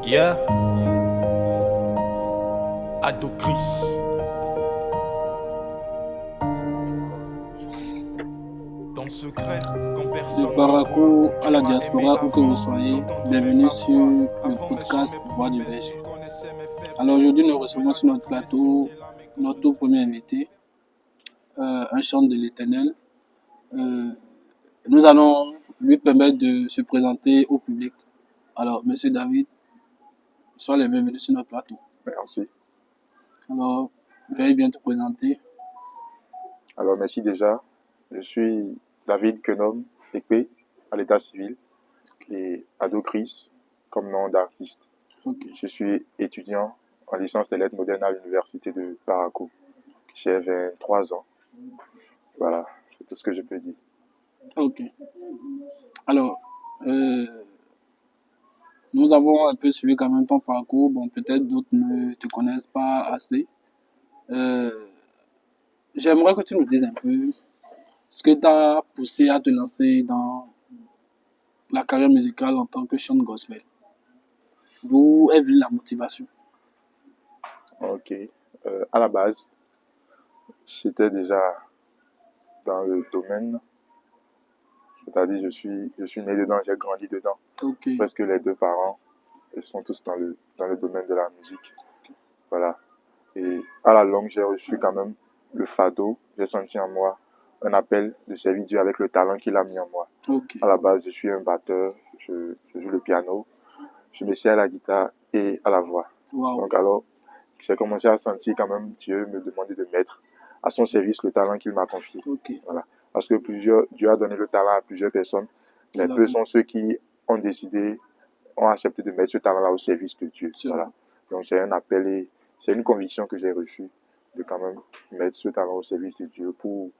Yeah, Ado Chris. Dans le secret, quand De personne Parakou à la tu m'as aimé diaspora, où que vous avant, soyez, t'entendrais bienvenue ma sur voix. le Avant podcast méchant, Voix mes du promesses, Berger. tu connaissais mes Alors faiblesses. aujourd'hui, nous Je peux recevons la sur notre mettre en plateau estime, la mec notre tout premier invité, un chant de l'Éternel. Euh, Nous allons lui permettre de se présenter au public. Alors, Monsieur David, sois le bienvenu sur notre plateau. Merci. Alors, veuillez bien te présenter. Alors, merci déjà. Je suis David Kenom Ekpe, à l'état civil, et Ado Chris comme nom d'artiste. Ok. Je suis étudiant en licence des lettres modernes à l'université de Parakou. J'ai 23 ans. Voilà, c'est tout ce que je peux dire. Ok. Alors, nous avons un peu suivi quand même ton parcours. Bon, peut-être d'autres ne te connaissent pas assez. Euh, J'aimerais que tu nous dises un peu ce que t'a poussé à te lancer dans la carrière musicale en tant que chant gospel. D'où est venue la motivation? Ok. À la base, j'étais déjà dans le domaine. C'est-à-dire, je suis né dedans, j'ai grandi dedans. Ok. Presque les deux parents, ils sont tous dans le domaine de la musique. Voilà. Et à la longue, j'ai reçu quand même le fardeau. J'ai senti en moi un appel de servir Dieu avec le talent qu'il a mis en moi. Ok. À la base, je suis un batteur, je joue le piano, je m'essaie à la guitare et à la voix. Wow. Donc alors, j'ai commencé à sentir quand même Dieu me demander de mettre à son service le talent qu'il m'a confié. Ok. Voilà. Parce que Dieu a donné le talent à plusieurs personnes, mais peu Exactement. sont ceux qui ont décidé, ont accepté de mettre ce talent-là au service de Dieu. C'est Voilà. vrai. Donc c'est un appel et c'est une conviction que j'ai reçue de quand même mettre ce talent au service de Dieu pour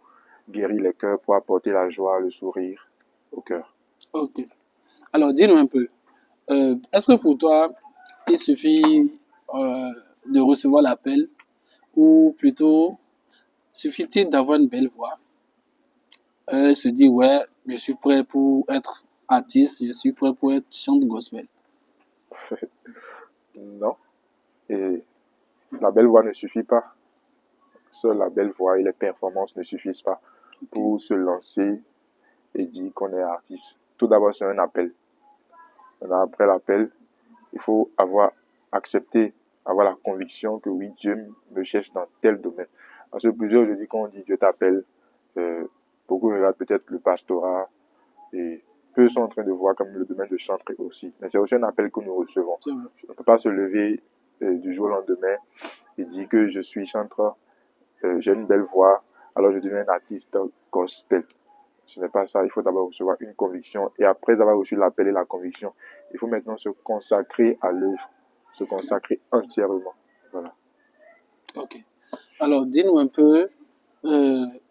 guérir les cœurs, pour apporter la joie, le sourire au cœur. Ok. Alors, dis-nous un peu. Est-ce que pour toi, il suffit de recevoir l'appel ou plutôt suffit-il d'avoir une belle voix? Se dire, ouais, je suis prêt pour être artiste, je suis prêt pour être chant de gospel. Non. Et la belle voix ne suffit pas. Seule la belle voix et les performances ne suffisent pas pour se lancer et dire qu'on est artiste. Tout d'abord, c'est un appel. Maintenant, après l'appel, il faut avoir accepté, avoir la conviction que oui, Dieu me cherche dans tel domaine. Parce que plusieurs aujourd'hui, quand on dit Dieu t'appelle, beaucoup regardent peut-être le pastorat et peu sont en train de voir comme le domaine de chanter aussi. Mais c'est aussi un appel que nous recevons. C'est vrai. On ne peut pas se lever du jour au lendemain et dire que je suis chanteur, j'ai une belle voix, alors je deviens un artiste gospel. Ce n'est pas ça. Il faut d'abord recevoir une conviction et après avoir reçu l'appel et la conviction, il faut maintenant se consacrer à l'œuvre, se consacrer entièrement. Voilà. Ok. Alors, dis-nous un peu,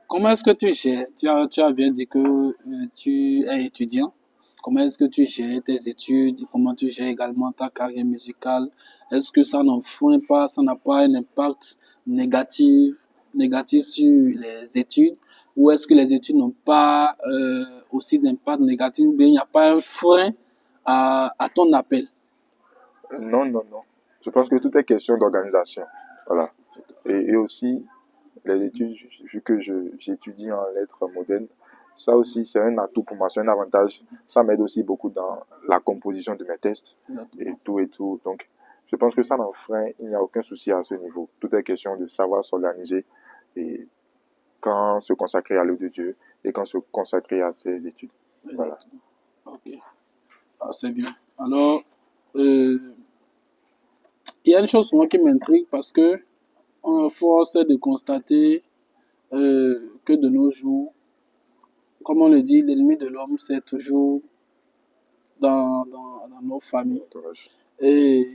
comment est-ce que tu gères? Tu as bien dit que tu es étudiant. Comment est-ce que tu gères tes études? Comment tu gères également ta carrière musicale? Est-ce que ça n'enfreint pas, ça n'a pas un impact négatif sur les études? Ou est-ce que les études n'ont pas aussi d'impact négatif? Ou bien il n'y a pas un frein à ton appel? Non, non, non. Je pense que tout est question d'organisation. Voilà. Et aussi, les études, vu que j'étudie en lettres modernes, ça aussi, c'est un atout pour moi, c'est un avantage. Ça m'aide aussi beaucoup dans la composition de mes tests et tout et tout. Donc, je pense que ça n'enfreint, il n'y a aucun souci à ce niveau. Tout est question de savoir s'organiser et quand se consacrer à l'œuvre de Dieu et quand se consacrer à ses études. Voilà. Ok. Ah, c'est bien. Alors, il y a une chose souvent qui m'intrigue parce que force est de constater que de nos jours, comme on le dit, l'ennemi de l'homme, c'est toujours dans nos familles. Dommage. Et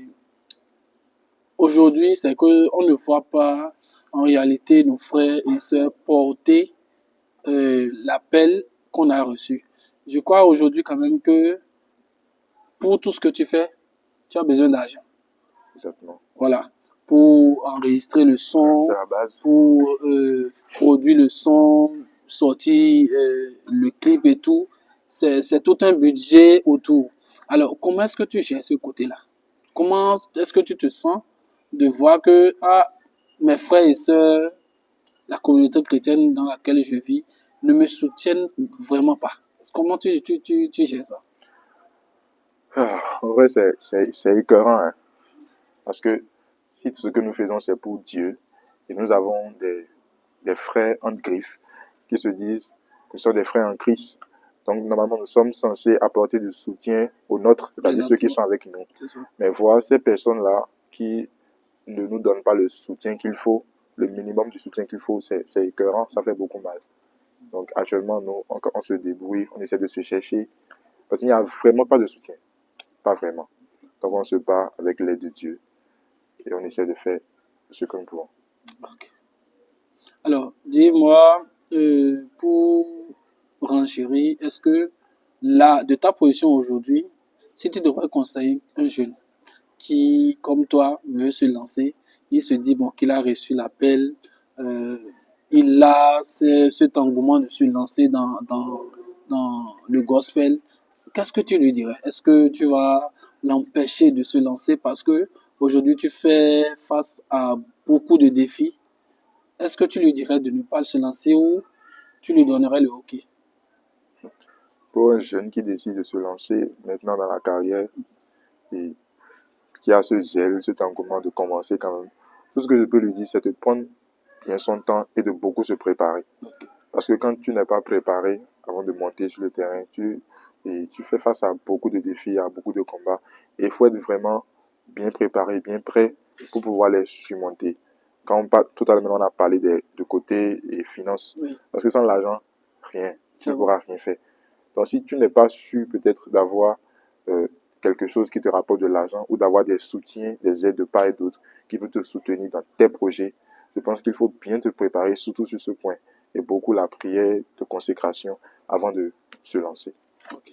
aujourd'hui, c'est qu'on ne voit pas en réalité nos frères et sœurs porter l'appel qu'on a reçu. Je crois aujourd'hui quand même que pour tout ce que tu fais, tu as besoin d'argent. Exactement. Voilà. Pour enregistrer le son, C'est la base. pour produire le son, sortir le clip et tout. C'est tout un budget autour. Alors, comment est-ce que tu gères ce côté-là? Comment est-ce que tu te sens de voir que mes frères et sœurs, la communauté chrétienne dans laquelle je vis, ne me soutiennent vraiment pas? Comment tu gères ça? En vrai, c'est écœurant, hein. Parce que si tout ce que nous faisons, c'est pour Dieu, et nous avons des frères entre griffes qui se disent que ce sont des frères en Christ. Donc, normalement, nous sommes censés apporter du soutien aux nôtres, c'est-à-dire ceux qui sont avec nous. C'est ça. Mais voir ces personnes-là qui ne nous donnent pas le soutien qu'il faut, le minimum du soutien qu'il faut, c'est écœurant, ça fait beaucoup mal. Donc, actuellement, nous, on se débrouille, on essaie de se chercher, parce qu'il n'y a vraiment pas de soutien. Pas vraiment. Donc, on se bat avec l'aide de Dieu et on essaie de faire ce que nous pouvons. Ok. Alors, dis-moi, pour renchérir, est-ce que là, de ta position aujourd'hui, si tu devrais conseiller un jeune qui, comme toi, veut se lancer, il se dit bon, qu'il a reçu l'appel, euh, il a cet engouement de se lancer dans le gospel, qu'est-ce que tu lui dirais? Est-ce que tu vas l'empêcher de se lancer parce que aujourd'hui tu fais face à beaucoup de défis? Est-ce que tu lui dirais de ne pas se lancer ou tu lui donnerais le hockey? Pour un jeune qui décide de se lancer maintenant dans la carrière et qui a ce zèle, cet engouement de commencer quand même, tout ce que je peux lui dire, c'est de prendre bien son temps et de beaucoup se préparer. Parce que quand tu n'es pas préparé avant de monter sur le terrain, tu fais face à beaucoup de défis, à beaucoup de combats. Et il faut être vraiment bien préparé, bien prêt pour pouvoir les surmonter. Quand on parle, tout à l'heure, on a parlé de côté et finances. Oui, Parce que sans l'argent, rien. Tu c'est ne vrai. pourras rien faire. Donc si tu n'es pas sûr peut-être d'avoir quelque chose qui te rapporte de l'argent ou d'avoir des soutiens, des aides de part et d'autre qui vont te soutenir dans tes projets, je pense qu'il faut bien te préparer, surtout sur ce point, et beaucoup la prière de consécration avant de se lancer. Ok.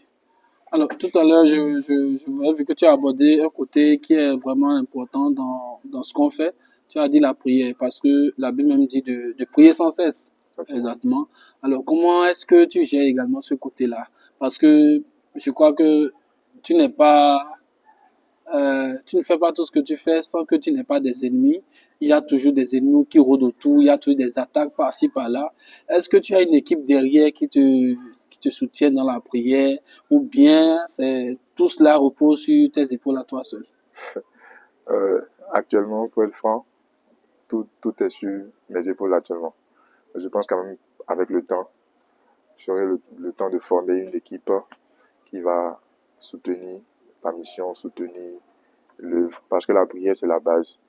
Alors, tout à l'heure, je voyais vu que tu as abordé un côté qui est vraiment important dans ce qu'on fait. Tu as dit la prière, parce que la Bible même dit de prier sans cesse. Exactement. Alors, comment est-ce que tu gères également ce côté-là? Parce que je crois que tu n'es pas, tu ne fais pas tout ce que tu fais sans que tu n'aies pas des ennemis. Il y a toujours des ennemis qui rôdent autour, il y a toujours des attaques par-ci, par-là. Est-ce que tu as une équipe derrière qui te soutient dans la prière ou bien tout cela repose sur tes épaules à toi seul? Actuellement, pour être franc, tout est sur mes épaules actuellement. Je pense quand même, avec le temps, j'aurai le temps de former une équipe qui va soutenir la mission, soutenir l'œuvre. Parce que la prière, c'est la base.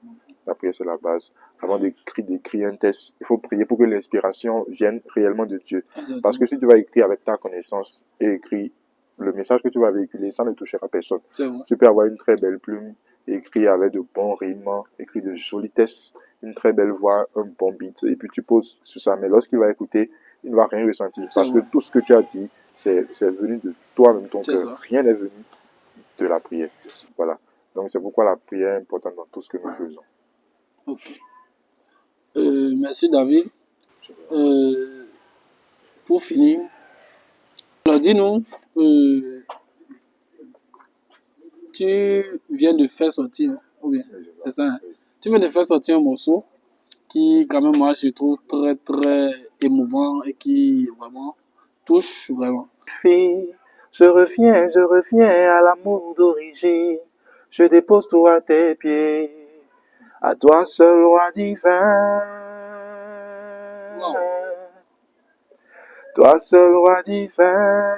La prière, c'est la base. Avant d'écrire un texte, il faut prier pour que l'inspiration vienne réellement de Dieu. Exactement. Parce que si tu vas écrire avec ta connaissance et écrire le message que tu vas véhiculer, ça ne touchera personne. C'est vrai. Tu peux avoir une très belle plume, écrire avec de bons rimes, écrire de jolies textes, une très belle voix, un bon beat, et puis tu poses sur ça. Mais lorsqu'il va écouter, il ne va rien ressentir. Parce que vrai. tout ce que tu as dit, c'est venu de toi-même, ton C'est cœur. ça. Rien n'est venu de la prière. C'est ça. Voilà. Donc c'est pourquoi la prière est importante dans tout ce que nous faisons. Ok. Merci David. Pour finir, alors dis-nous, tu viens de faire sortir, ou bien, c'est ça, hein? Tu viens de faire sortir un morceau qui, quand même, moi, je trouve très, très émouvant et qui vraiment touche vraiment. Fille, je reviens à l'amour d'origine. Je dépose tout à tes pieds. À toi seul, roi divin. Wow. Toi seul, roi divin.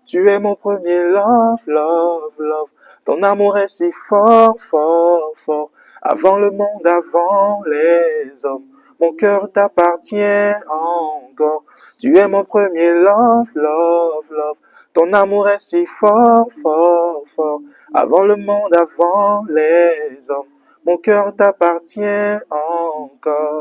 Tu es mon premier love, love, love. Ton amour est si fort, fort, fort. Avant le monde, avant les hommes. Mon cœur t'appartient encore. Tu es mon premier love, love, love. Ton amour est si fort, fort, fort. Avant le monde, avant les hommes. Mon cœur t'appartient encore.